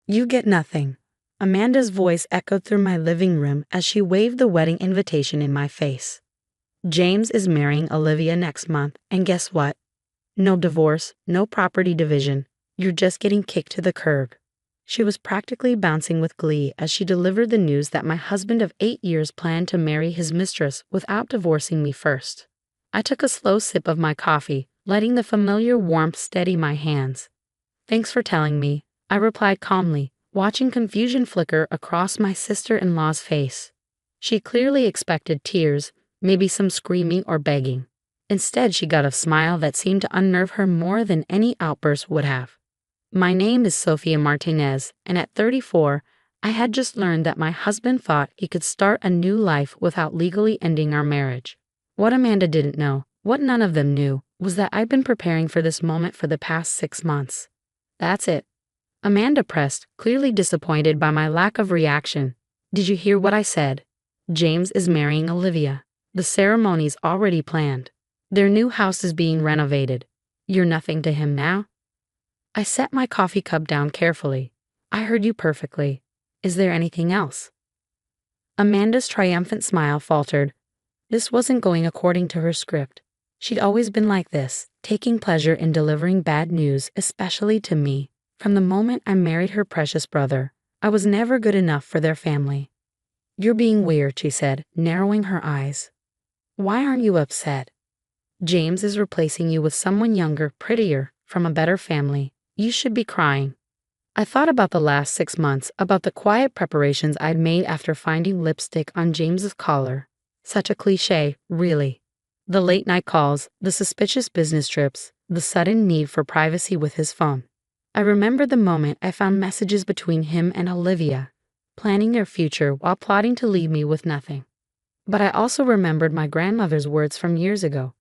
You get nothing. Amanda's voice echoed through my living room as she waved the wedding invitation in my face. James is marrying Olivia next month, and guess what? No divorce, no property division. You're just getting kicked to the curb. She was practically bouncing with glee as she delivered the news that my husband of 8 years planned to marry his mistress without divorcing me first. I took a slow sip of my coffee, letting the familiar warmth steady my hands. Thanks for telling me, I replied calmly, watching confusion flicker across my sister-in-law's face. She clearly expected tears, maybe some screaming or begging. Instead, she got a smile that seemed to unnerve her more than any outburst would have. My name is Sofia Martinez, and at 34, I had just learned that my husband thought he could start a new life without legally ending our marriage. What Amanda didn't know, what none of them knew, was that I'd been preparing for this moment for the past 6 months. That's it. Amanda pressed, clearly disappointed by my lack of reaction. Did you hear what I said? James is marrying Olivia. The ceremony's already planned. Their new house is being renovated. You're nothing to him now? I set my coffee cup down carefully. I heard you perfectly. Is there anything else? Amanda's triumphant smile faltered. This wasn't going according to her script. She'd always been like this, taking pleasure in delivering bad news, especially to me. From the moment I married her precious brother, I was never good enough for their family. You're being weird, she said, narrowing her eyes. Why aren't you upset? James is replacing you with someone younger, prettier, from a better family. You should be crying. I thought about the last 6 months, about the quiet preparations I'd made after finding lipstick on James's collar. Such a cliché, really. The late-night calls, the suspicious business trips, the sudden need for privacy with his phone. I remembered the moment I found messages between him and Olivia, planning their future while plotting to leave me with nothing. But I also remembered my grandmother's words from years ago.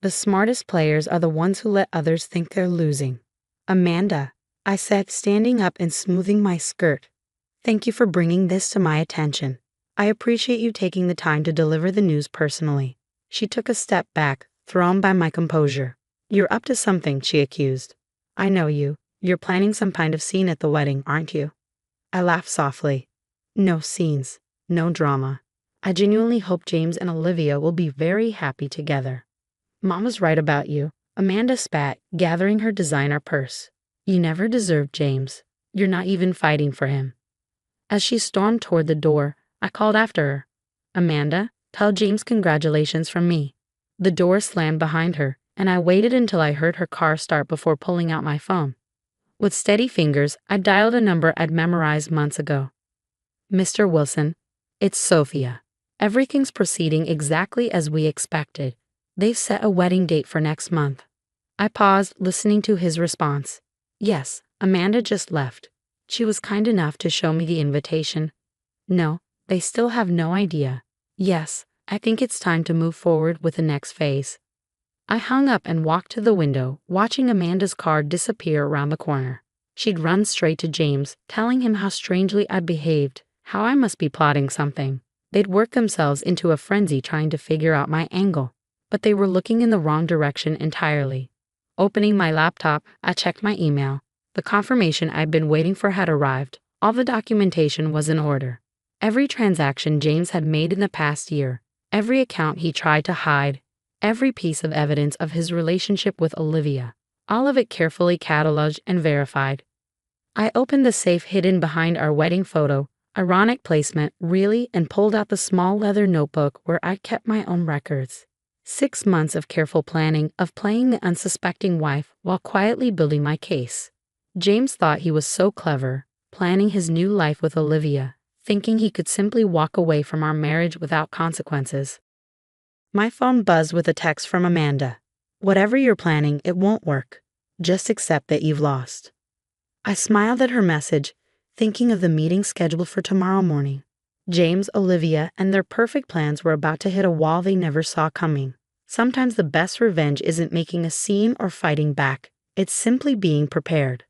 The smartest players are the ones who let others think they're losing. Amanda, I said, standing up and smoothing my skirt. Thank you for bringing this to my attention. I appreciate you taking the time to deliver the news personally. She took a step back, thrown by my composure. You're up to something, she accused. I know you. You're planning some kind of scene at the wedding, aren't you? I laughed softly. No scenes, no drama. I genuinely hope James and Olivia will be very happy together. Mom was right about you. Amanda spat, gathering her designer purse. You never deserved James. You're not even fighting for him. As she stormed toward the door, I called after her. Amanda, tell James congratulations from me. The door slammed behind her, and I waited until I heard her car start before pulling out my phone. With steady fingers, I dialed a number I'd memorized months ago. Mr. Wilson, it's Sophia. Everything's proceeding exactly as we expected. They've set a wedding date for next month. I paused, listening to his response. Yes, Amanda just left. She was kind enough to show me the invitation. No, they still have no idea. Yes, I think it's time to move forward with the next phase. I hung up and walked to the window, watching Amanda's car disappear around the corner. She'd run straight to James, telling him how strangely I'd behaved, how I must be plotting something. They'd worked themselves into a frenzy trying to figure out my angle, but they were looking in the wrong direction entirely. Opening my laptop, I checked my email. The confirmation I'd been waiting for had arrived. All the documentation was in order. Every transaction James had made in the past year, every account he tried to hide, every piece of evidence of his relationship with Olivia, all of it carefully cataloged and verified. I opened the safe hidden behind our wedding photo, ironic placement, really, and pulled out the small leather notebook where I'd kept my own records. 6 months of careful planning, of playing the unsuspecting wife while quietly building my case. James thought he was so clever, planning his new life with Olivia, thinking he could simply walk away from our marriage without consequences. My phone buzzed with a text from Amanda. Whatever you're planning, it won't work. Just accept that you've lost. I smiled at her message, thinking of the meeting scheduled for tomorrow morning. James, Olivia, and their perfect plans were about to hit a wall they never saw coming. Sometimes the best revenge isn't making a scene or fighting back. It's simply being prepared.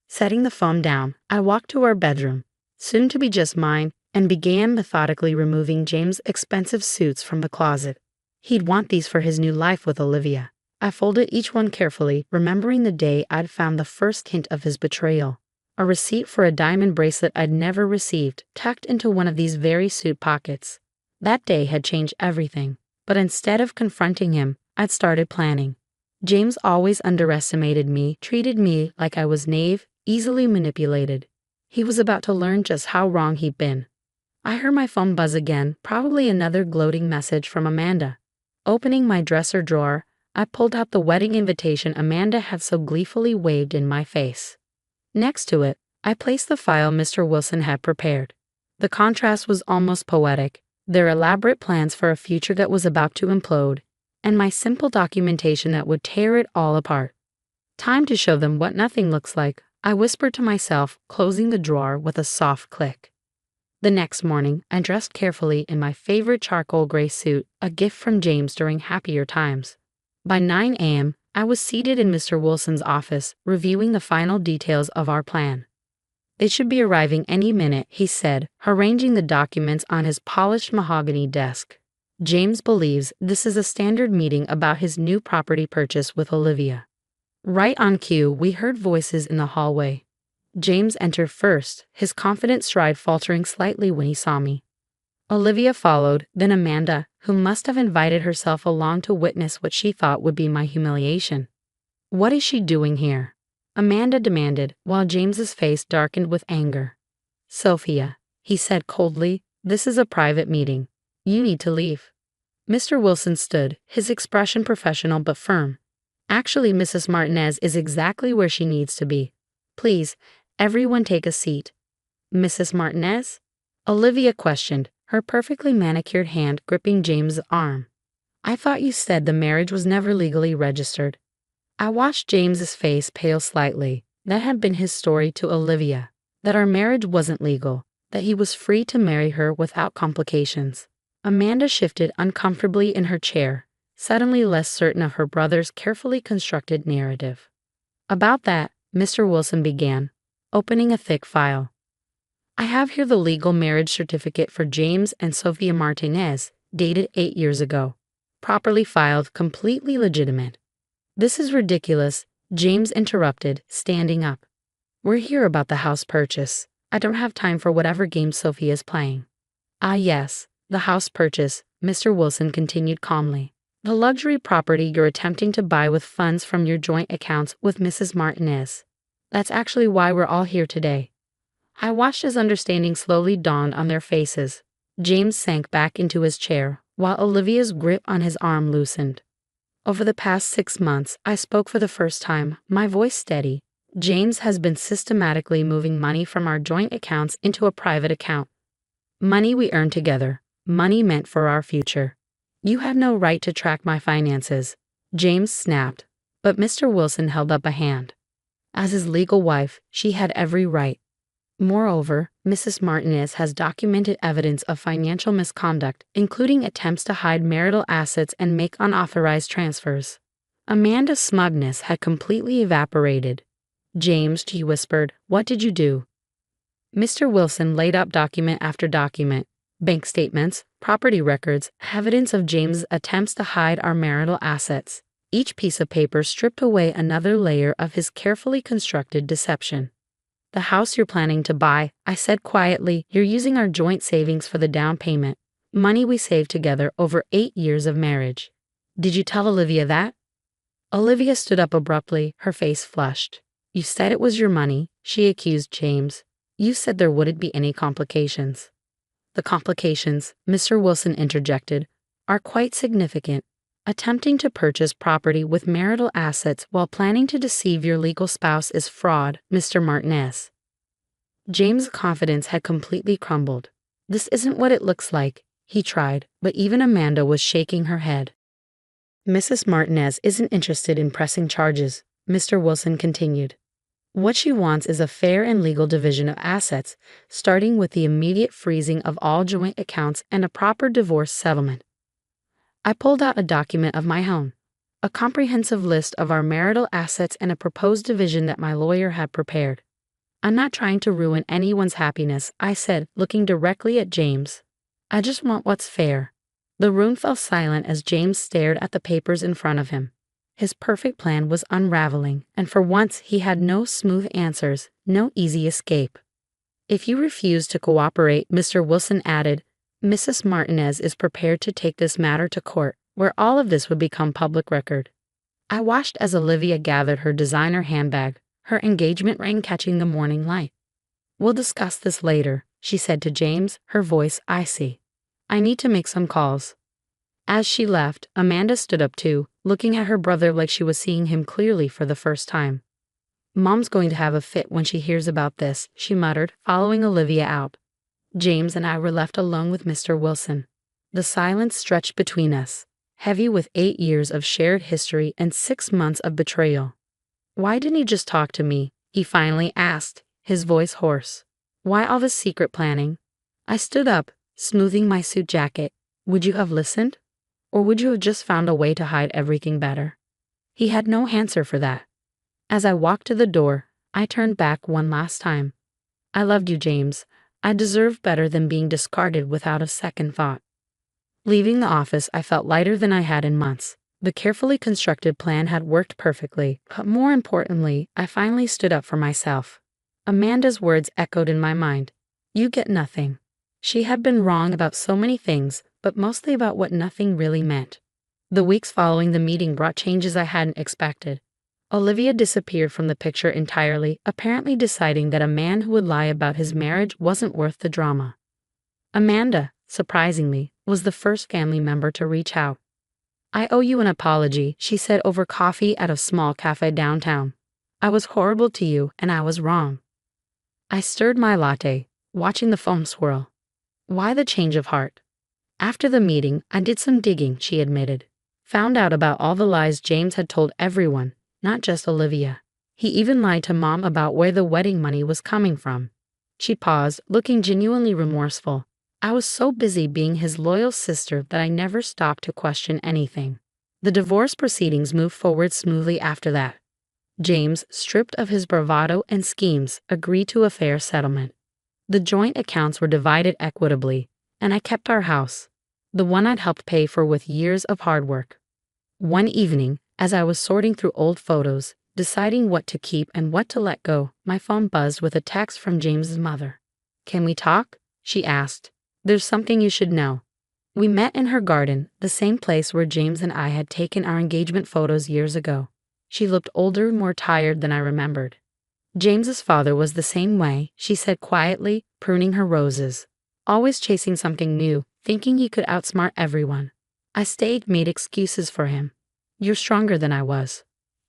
Setting the phone down, I walked to our bedroom, soon to be just mine, and began methodically removing James' expensive suits from the closet. He'd want these for his new life with Olivia. I folded each one carefully, remembering the day I'd found the first hint of his betrayal. a receipt for a diamond bracelet I'd never received, tucked into one of these very suit pockets. That day had changed everything, but instead of confronting him, I'd started planning. James always underestimated me, treated me like I was naive, easily manipulated. He was about to learn just how wrong he'd been. I heard my phone buzz again, probably another gloating message from Amanda. Opening my dresser drawer, I pulled out the wedding invitation Amanda had so gleefully waved in my face. Next to it, I placed the file Mr. Wilson had prepared. The contrast was almost poetic, their elaborate plans for a future that was about to implode, and my simple documentation that would tear it all apart. Time to show them what nothing looks like, I whispered to myself, closing the drawer with a soft click. The next morning, I dressed carefully in my favorite charcoal gray suit, a gift from James during happier times. By 9 a.m., I was seated in Mr. Wilson's office, reviewing the final details of our plan. They should be arriving any minute, he said, arranging the documents on his polished mahogany desk. James believes this is a standard meeting about his new property purchase with Olivia. Right on cue, we heard voices in the hallway. James entered first, his confident stride faltering slightly when he saw me. Olivia followed, then Amanda, who must have invited herself along to witness what she thought would be my humiliation. "What is she doing here?" Amanda demanded, while James's face darkened with anger. "Sophia," he said coldly, "this is a private meeting. You need to leave." Mr. Wilson stood, his expression professional but firm. "Actually, Mrs. Martinez is exactly where she needs to be. Please, everyone take a seat." "Mrs. Martinez?" Olivia questioned, her perfectly manicured hand gripping James's arm. "I thought you said the marriage was never legally registered." I watched James's face pale slightly. That had been his story to Olivia, that our marriage wasn't legal, that he was free to marry her without complications. Amanda shifted uncomfortably in her chair, suddenly less certain of her brother's carefully constructed narrative. "About that," Mr. Wilson began, opening a thick file. "I have here the legal marriage certificate for James and Sophia Martinez, dated 8 years ago. Properly filed, completely legitimate." "This is ridiculous," James interrupted, standing up. "We're here about the house purchase. I don't have time for whatever game Sophia is playing." "Ah yes, the house purchase," Mr. Wilson continued calmly. "The luxury property you're attempting to buy with funds from your joint accounts with Mrs. Martinez. That's actually why we're all here today." I watched as understanding slowly dawned on their faces. James sank back into his chair, while Olivia's grip on his arm loosened. "Over the past 6 months, I spoke for the first time, my voice steady. James has been systematically moving money from our joint accounts into a private account. Money we earned together, money meant for our future. You have no right to track my finances," James snapped, but Mr. Wilson held up a hand. As his legal wife, she had every right. Moreover, Mrs. Martinez has documented evidence of financial misconduct, including attempts to hide marital assets and make unauthorized transfers. Amanda's smugness had completely evaporated. "James," she whispered, "what did you do?" Mr. Wilson laid out document after document, bank statements, property records, evidence of James' attempts to hide our marital assets. Each piece of paper stripped away another layer of his carefully constructed deception. "The house you're planning to buy," I said quietly, "you're using our joint savings for the down payment, money we saved together over 8 years of marriage. Did you tell Olivia that?" Olivia stood up abruptly, her face flushed. "You said it was your money," she accused James. "You said there wouldn't be any complications." "The complications," Mr. Wilson interjected, "are quite significant. Attempting to purchase property with marital assets while planning to deceive your legal spouse is fraud, Mr. Martinez." James' confidence had completely crumbled. "This isn't what it looks like," he tried, but even Amanda was shaking her head. "Mrs. Martinez isn't interested in pressing charges," Mr. Wilson continued. "What she wants is a fair and legal division of assets, starting with the immediate freezing of all joint accounts and a proper divorce settlement." I pulled out a document of my own, a comprehensive list of our marital assets and a proposed division that my lawyer had prepared. "I'm not trying to ruin anyone's happiness," I said, looking directly at James. "I just want what's fair." The room fell silent as James stared at the papers in front of him. His perfect plan was unraveling, and for once he had no smooth answers, no easy escape. If you refuse to cooperate, Mr. Wilson added, Mrs. Martinez is prepared to take this matter to court, where all of this would become public record. I watched as Olivia gathered her designer handbag, her engagement ring catching the morning light. We'll discuss this later, she said to James, her voice icy. I need to make some calls. As she left, Amanda stood up too, looking at her brother like she was seeing him clearly for the first time. Mom's going to have a fit when she hears about this, she muttered, following Olivia out. James and I were left alone with Mr. Wilson. The silence stretched between us, heavy with 8 years of shared history and 6 months of betrayal. Why didn't he just talk to me? He finally asked, his voice hoarse. Why all this secret planning? I stood up, smoothing my suit jacket. Would you have listened? Or would you have just found a way to hide everything better? He had no answer for that. As I walked to the door, I turned back one last time. I loved you, James. I deserved better than being discarded without a second thought. Leaving the office, I felt lighter than I had in months. The carefully constructed plan had worked perfectly, but more importantly, I finally stood up for myself. Amanda's words echoed in my mind. You get nothing. She had been wrong about so many things, but mostly about what nothing really meant. The weeks following the meeting brought changes I hadn't expected. Olivia disappeared from the picture entirely, apparently deciding that a man who would lie about his marriage wasn't worth the drama. Amanda, surprisingly, was the first family member to reach out. I owe you an apology, she said over coffee at a small cafe downtown. I was horrible to you, and I was wrong. I stirred my latte, watching the foam swirl. Why the change of heart? After the meeting, I did some digging, she admitted. Found out about all the lies James had told everyone, not just Olivia. He even lied to Mom about where the wedding money was coming from. She paused, looking genuinely remorseful. I was so busy being his loyal sister that I never stopped to question anything. The divorce proceedings moved forward smoothly after that. James, stripped of his bravado and schemes, agreed to a fair settlement. The joint accounts were divided equitably, and I kept our house, the one I'd helped pay for with years of hard work. One evening, as I was sorting through old photos, deciding what to keep and what to let go, my phone buzzed with a text from James's mother. Can we talk? She asked. There's something you should know. We met in her garden, the same place where James and I had taken our engagement photos years ago. She looked older and more tired than I remembered. James's father was the same way, she said quietly, pruning her roses. Always chasing something new, thinking he could outsmart everyone. I stayed, made excuses for him. You're stronger than I was.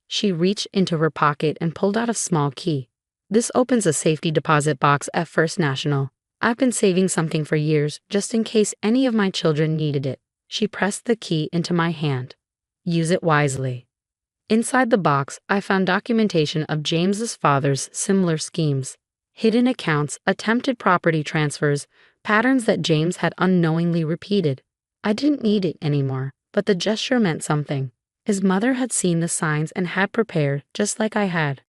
She reached into her pocket and pulled out a small key. This opens a safety deposit box at First National. I've been saving something for years, just in case any of my children needed it. She pressed the key into my hand. Use it wisely. Inside the box, I found documentation of James's father's similar schemes. Hidden accounts, attempted property transfers, patterns that James had unknowingly repeated. I didn't need it anymore, but the gesture meant something. His mother had seen the signs and had prepared, just like I had.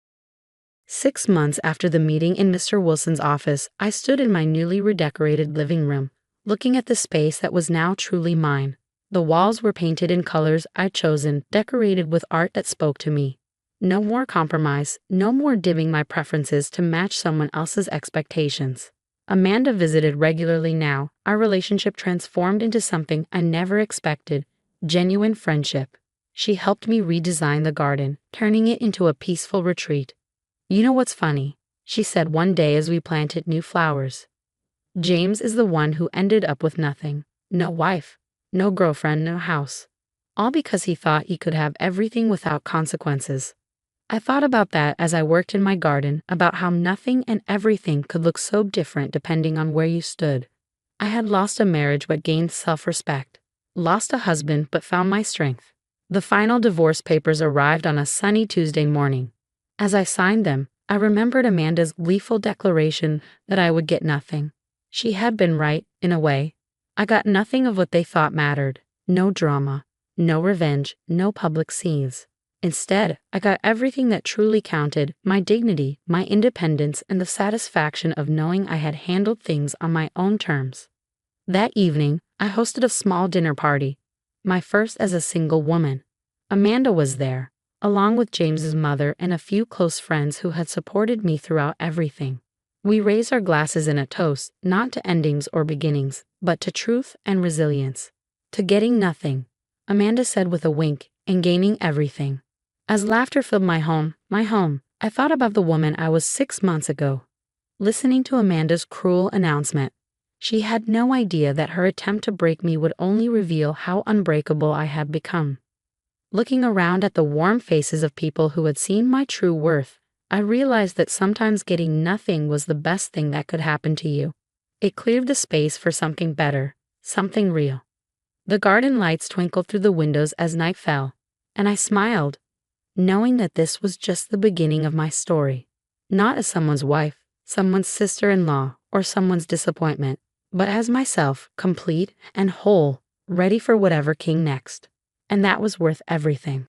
6 months after the meeting in Mr. Wilson's office, I stood in my newly redecorated living room, looking at the space that was now truly mine. The walls were painted in colors I'd chosen, decorated with art that spoke to me. No more compromise, no more dimming my preferences to match someone else's expectations. Amanda visited regularly now, our relationship transformed into something I never expected, genuine friendship. She helped me redesign the garden, turning it into a peaceful retreat. You know what's funny? She said one day as we planted new flowers. James is the one who ended up with nothing. No wife, no girlfriend, no house. All because he thought he could have everything without consequences. I thought about that as I worked in my garden, about how nothing and everything could look so different depending on where you stood. I had lost a marriage but gained self-respect. Lost a husband but found my strength. The final divorce papers arrived on a sunny Tuesday morning. As I signed them, I remembered Amanda's gleeful declaration that I would get nothing. She had been right, in a way. I got nothing of what they thought mattered. No drama, no revenge, no public scenes. Instead, I got everything that truly counted, my dignity, my independence, and the satisfaction of knowing I had handled things on my own terms. That evening, I hosted a small dinner party, my first as a single woman. Amanda was there, along with James's mother and a few close friends who had supported me throughout everything. We raised our glasses in a toast, not to endings or beginnings, but to truth and resilience. To getting nothing, Amanda said with a wink, and gaining everything. As laughter filled my home, I thought about the woman I was 6 months ago. Listening to Amanda's cruel announcement, she had no idea that her attempt to break me would only reveal how unbreakable I had become. Looking around at the warm faces of people who had seen my true worth, I realized that sometimes getting nothing was the best thing that could happen to you. It cleared the space for something better, something real. The garden lights twinkled through the windows as night fell, and I smiled, knowing that this was just the beginning of my story. Not as someone's wife, someone's sister-in-law, or someone's disappointment, but as myself, complete and whole, ready for whatever came next. And that was worth everything.